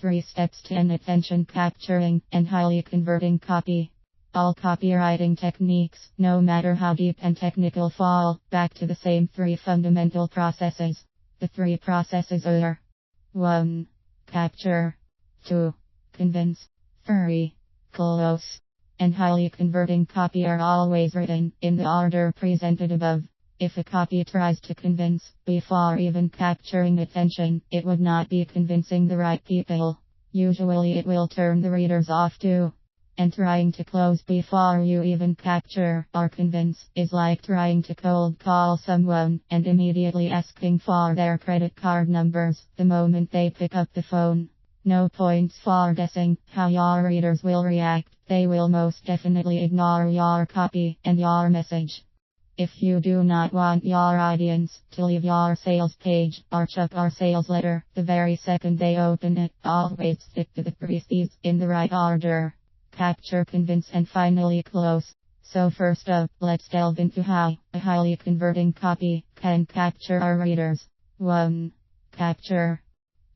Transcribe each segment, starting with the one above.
3 steps to an attention capturing and highly converting copy. All copywriting techniques, no matter how deep and technical, fall back to the same 3 fundamental processes. The 3 processes are: 1. Capture. 2. Convince. 3. Close. And highly converting copy are always written in the order presented above. If a copy tries to convince before even capturing attention, it would not be convincing the right people. Usually it will turn the readers off too. And trying to close before you even capture or convince is like trying to cold call someone and immediately asking for their credit card numbers the moment they pick up the phone. No points for guessing how your readers will react. They will most definitely ignore your copy and your message. If you do not want your audience to leave your sales page or check your sales letter the very second they open it, always stick to the processes in the right order: capture, convince, and finally close. So first up, let's delve into how a highly converting copy can capture our readers. 1. Capture.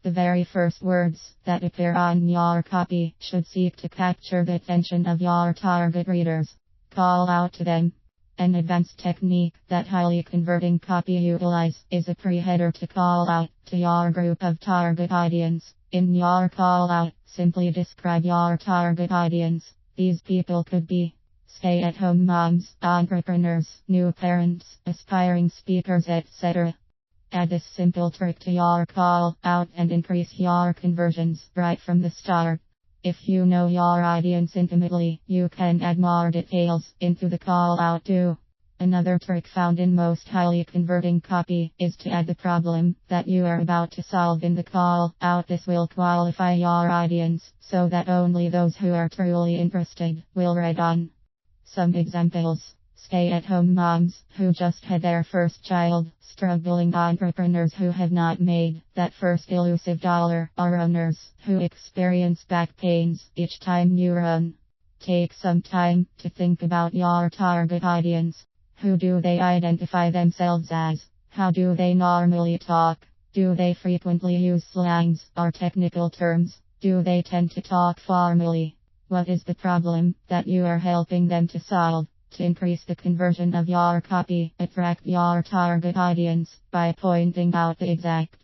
The very first words that appear on your copy should seek to capture the attention of your target readers. Call out to them. An advanced technique that highly converting copy utilize is a pre-header to call out to your group of target audience. In your call out, simply describe your target audience. These people could be stay-at-home moms, entrepreneurs, new parents, aspiring speakers, etc. Add this simple trick to your call out and increase your conversions right from the start. If you know your audience intimately, you can add more details into the call out too. Another trick found in most highly converting copy is to add the problem that you are about to solve in the call out. This will qualify your audience so that only those who are truly interested will read on. Some examples: stay-at-home moms who just had their first child, struggling entrepreneurs who have not made that first elusive dollar, or runners who experience back pains each time you run. Take some time to think about your target audience. Who do they identify themselves as? How do they normally talk? Do they frequently use slangs or technical terms? Do they tend to talk formally? What is the problem that you are helping them to solve? To increase the conversion of your copy, attract your target audience by pointing out the exact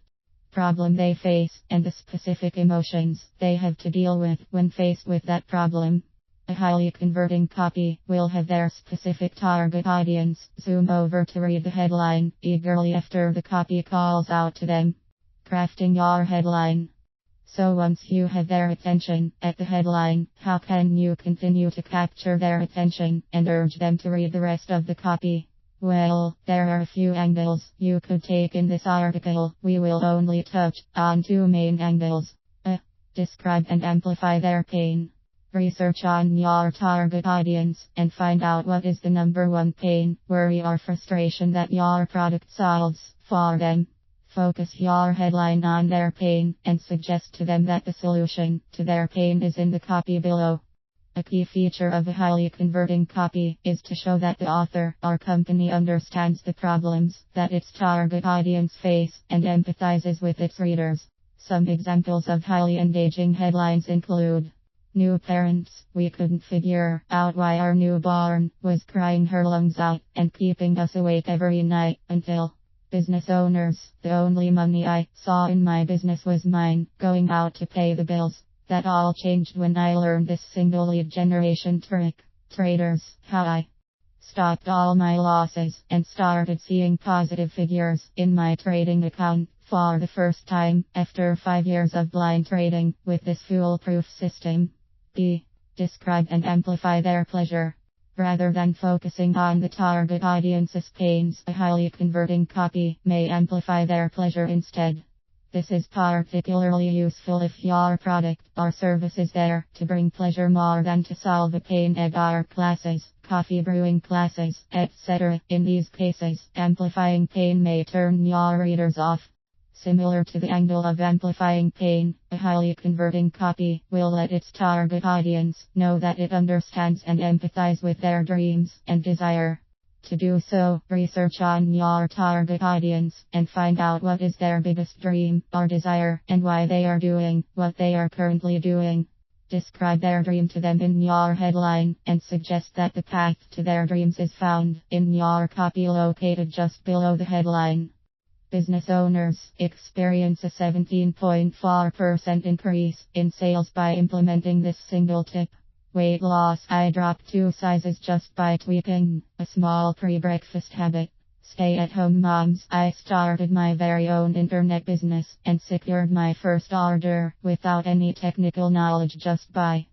problem they face and the specific emotions they have to deal with when faced with that problem. A highly converting copy will have their specific target audience zoom over to read the headline eagerly after the copy calls out to them. Crafting your headline. So once you have their attention at the headline, how can you continue to capture their attention and urge them to read the rest of the copy? Well, there are a few angles you could take in this article. We will only touch on 2 main angles. Describe and amplify their pain. Research on your target audience and find out what is the number 1 pain, worry, or frustration that your product solves for them. Focus your headline on their pain and suggest to them that the solution to their pain is in the copy below. A key feature of a highly converting copy is to show that the author or company understands the problems that its target audience face and empathizes with its readers. Some examples of highly engaging headlines include: new parents, we couldn't figure out why our newborn was crying her lungs out and keeping us awake every night until. Business owners, the only money I saw in my business was mine going out to pay the bills. That all changed when I learned this single lead generation trick. Traders, how I stopped all my losses and started seeing positive figures in my trading account for the first time after 5 years of blind trading with this foolproof system. B. Describe and amplify their pleasure. Rather than focusing on the target audience's pains, a highly converting copy may amplify their pleasure instead. This is particularly useful if your product or service is there to bring pleasure more than to solve a pain at art classes, coffee brewing classes, etc. In these cases, amplifying pain may turn your readers off. Similar to the angle of amplifying pain, a highly converting copy will let its target audience know that it understands and empathizes with their dreams and desire. To do so, research on your target audience and find out what is their biggest dream or desire and why they are doing what they are currently doing. Describe their dream to them in your headline and suggest that the path to their dreams is found in your copy located just below the headline. Business owners experience a 17.4% increase in sales by implementing this single tip. Weight loss. I dropped 2 sizes just by tweaking a small pre-breakfast habit. Stay-at-home moms. I started my very own internet business and secured my first order without any technical knowledge just by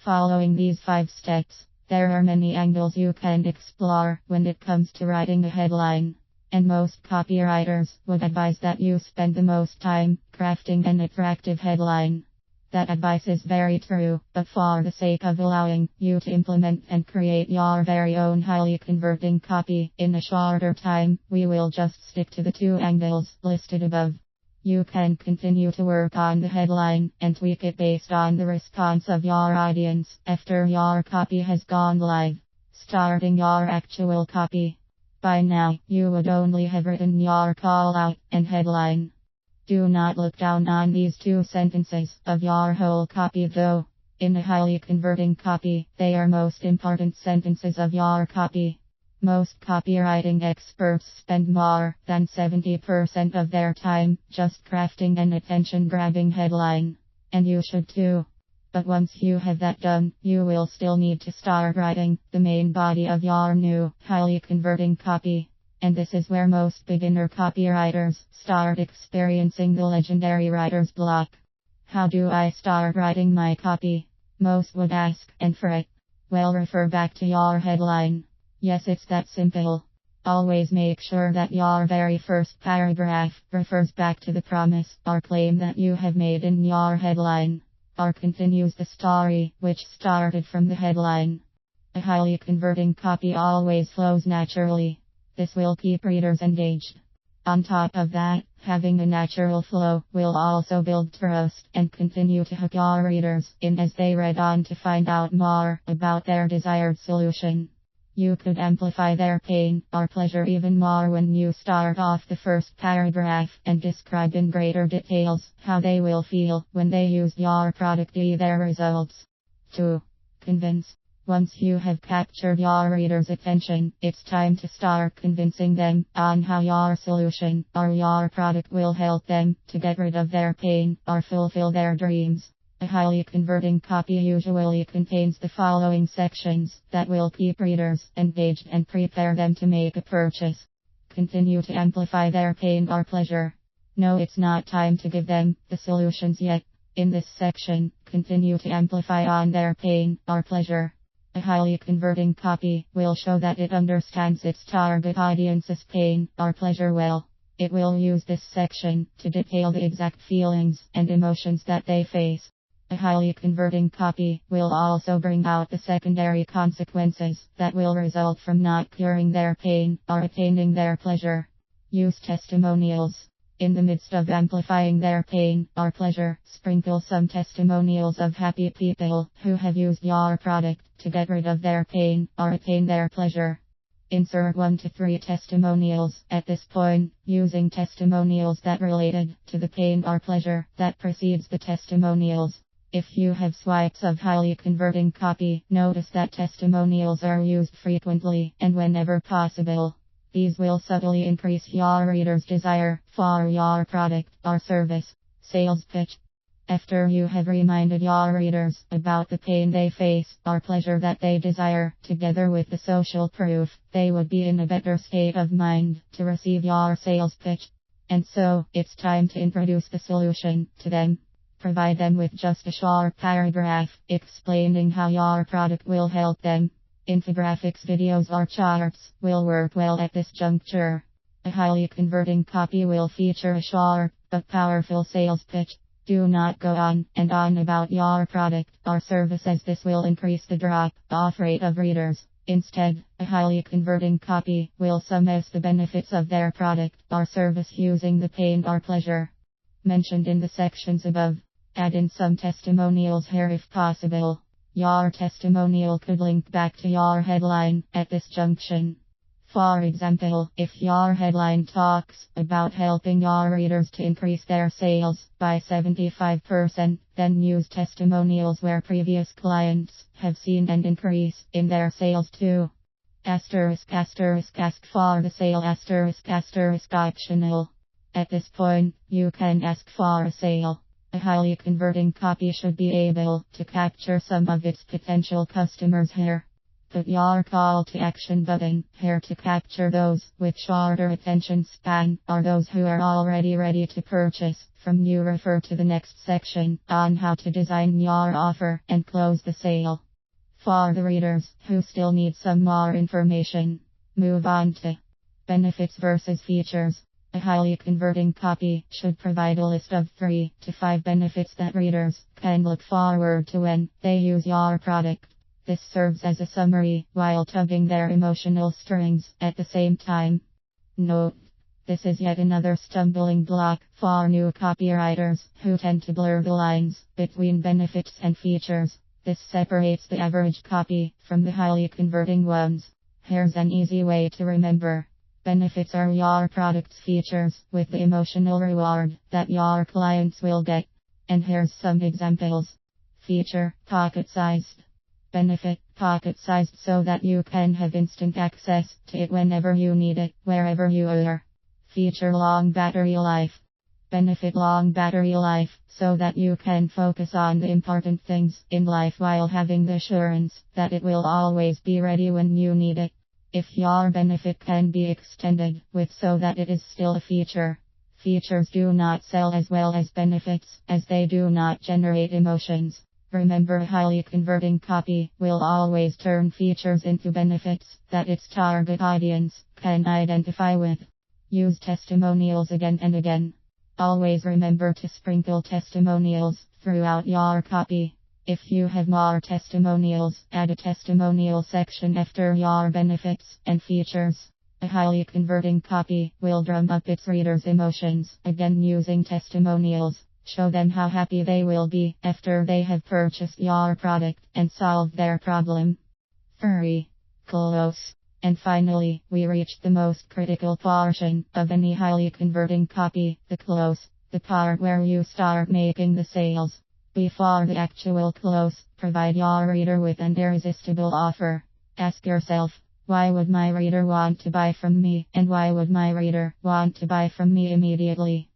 following these 5 steps. There are many angles you can explore when it comes to writing a headline, and most copywriters would advise that you spend the most time crafting an attractive headline. That advice is very true, but for the sake of allowing you to implement and create your very own highly converting copy in a shorter time, we will just stick to the 2 angles listed above. You can continue to work on the headline and tweak it based on the response of your audience after your copy has gone live. Starting your actual copy. By now, you would only have written your call out and headline. Do not look down on these 2 sentences of your whole copy though. In a highly converting copy, they are most important sentences of your copy. Most copywriting experts spend more than 70% of their time just crafting an attention-grabbing headline. And you should too. But once you have that done, you will still need to start writing the main body of your new, highly converting copy. And this is where most beginner copywriters start experiencing the legendary writer's block. How do I start writing my copy? Most would ask, and for it, well, refer back to your headline. Yes, it's that simple. Always make sure that your very first paragraph refers back to the promise or claim that you have made in your headline, or continues the story which started from the headline. A highly converting copy always flows naturally. This will keep readers engaged. On top of that, having a natural flow will also build trust and continue to hook your readers in as they read on to find out more about their desired solution. You could amplify their pain or pleasure even more when you start off the first paragraph and describe in greater details how they will feel when they use your product. Their results. 2. Convince. Once you have captured your reader's attention, it's time to start convincing them on how your solution or your product will help them to get rid of their pain or fulfill their dreams. A highly converting copy usually contains the following sections that will keep readers engaged and prepare them to make a purchase. Continue to amplify their pain or pleasure. No, it's not time to give them the solutions yet. In this section, continue to amplify on their pain or pleasure. A highly converting copy will show that it understands its target audience's pain or pleasure well. It will use this section to detail the exact feelings and emotions that they face. A highly converting copy will also bring out the secondary consequences that will result from not curing their pain or attaining their pleasure. Use testimonials. In the midst of amplifying their pain or pleasure, sprinkle some testimonials of happy people who have used your product to get rid of their pain or attain their pleasure. Insert 1 to 3 testimonials at this point, using testimonials that related to the pain or pleasure that precedes the testimonials. If you have swipes of highly converting copy, notice that testimonials are used frequently and whenever possible. These will subtly increase your reader's desire for your product or service. Sales pitch. After you have reminded your readers about the pain they face or pleasure that they desire, together with the social proof, they would be in a better state of mind to receive your sales pitch. And so, it's time to introduce the solution to them. Provide them with just a short paragraph explaining how your product will help them. Infographics, videos, or charts will work well at this juncture. A highly converting copy will feature a short but powerful sales pitch. Do not go on and on about your product or service, as this will increase the drop-off rate of readers. Instead, a highly converting copy will summarize the benefits of their product or service using the pain or pleasure mentioned in the sections above. Add in some testimonials here if possible. Your testimonial could link back to your headline at this junction. For example, if your headline talks about helping your readers to increase their sales by 75%, then use testimonials where previous clients have seen an increase in their sales too. Asterisk asterisk ask for the sale asterisk asterisk optional. At this point, you can ask for a sale. A highly converting copy should be able to capture some of its potential customers here. Put your call to action button here to capture those with shorter attention span or those who are already ready to purchase. From you refer to the next section on how to design your offer and close the sale. For the readers who still need some more information, move on to benefits versus features. A highly converting copy should provide a list of 3 to 5 benefits that readers can look forward to when they use your product. This serves as a summary while tugging their emotional strings at the same time. Note: this is yet another stumbling block for new copywriters who tend to blur the lines between benefits and features. This separates the average copy from the highly converting ones. Here's an easy way to remember. Benefits are your product's features with the emotional reward that your clients will get. And here's some examples. Feature: pocket-sized. Benefit: pocket-sized so that you can have instant access to it whenever you need it, wherever you are. Feature: long battery life. Benefit: long battery life so that you can focus on the important things in life while having the assurance that it will always be ready when you need it. If your benefit can be extended with so that it is still a feature. Features do not sell as well as benefits as they do not generate emotions. Remember, a highly converting copy will always turn features into benefits that its target audience can identify with. Use testimonials again and again. Always remember to sprinkle testimonials throughout your copy. If you have more testimonials, add a testimonial section after your benefits and features. A highly converting copy will drum up its readers' emotions, again using testimonials. Show them how happy they will be after they have purchased your product and solved their problem. 3. Close. And finally, we reached the most critical portion of any highly converting copy, the close, the part where you start making the sales. Before the actual close, provide your reader with an irresistible offer. Ask yourself, why would my reader want to buy from me, and why would my reader want to buy from me immediately?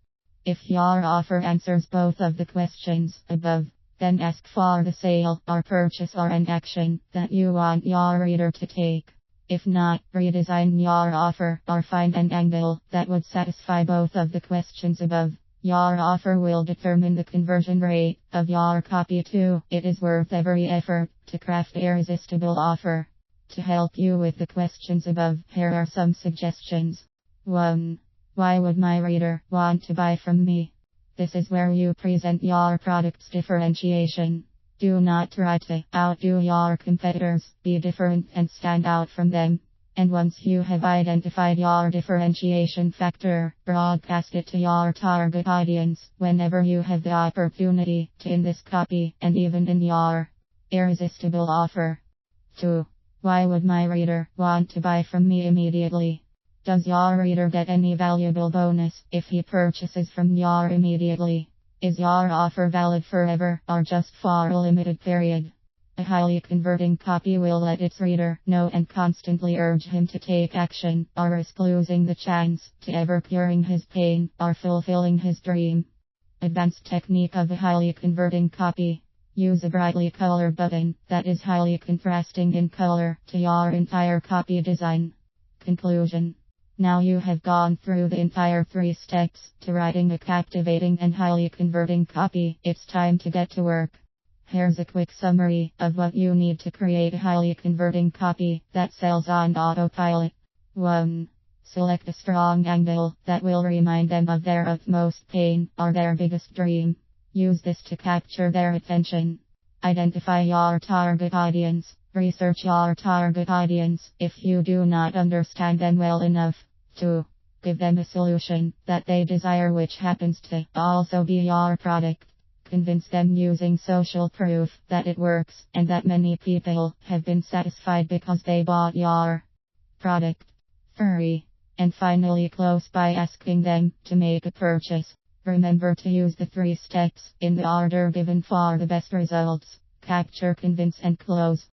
If your offer answers both of the questions above, then ask for the sale or purchase or an action that you want your reader to take. If not, redesign your offer or find an angle that would satisfy both of the questions above. Your offer will determine the conversion rate of your copy too. It is worth every effort to craft an irresistible offer. To help you with the questions above, here are some suggestions. 1. Why would my reader want to buy from me? This is where you present your product's differentiation. Do not try to outdo your competitors, be different and stand out from them. And once you have identified your differentiation factor, broadcast it to your target audience whenever you have the opportunity to in this copy and even in your irresistible offer. 2. Why would my reader want to buy from me immediately? Does your reader get any valuable bonus if he purchases from you immediately? Is your offer valid forever or just for a limited period? A highly converting copy will let its reader know and constantly urge him to take action or risk losing the chance to ever curing his pain or fulfilling his dream. Advanced technique of a highly converting copy. Use a brightly colored button that is highly contrasting in color to your entire copy design. Conclusion. Now you have gone through the entire 3 steps to writing a captivating and highly converting copy. It's time to get to work. Here's a quick summary of what you need to create a highly converting copy that sells on autopilot. 1. Select a strong angle that will remind them of their utmost pain or their biggest dream. Use this to capture their attention. Identify your target audience. Research your target audience if you do not understand them well enough. 2. Give them a solution that they desire, which happens to also be your product. Convince them using social proof that it works and that many people have been satisfied because they bought your product. Furry. And finally close by asking them to make a purchase. Remember to use the 3 steps in the order given for the best results. Capture, convince and close.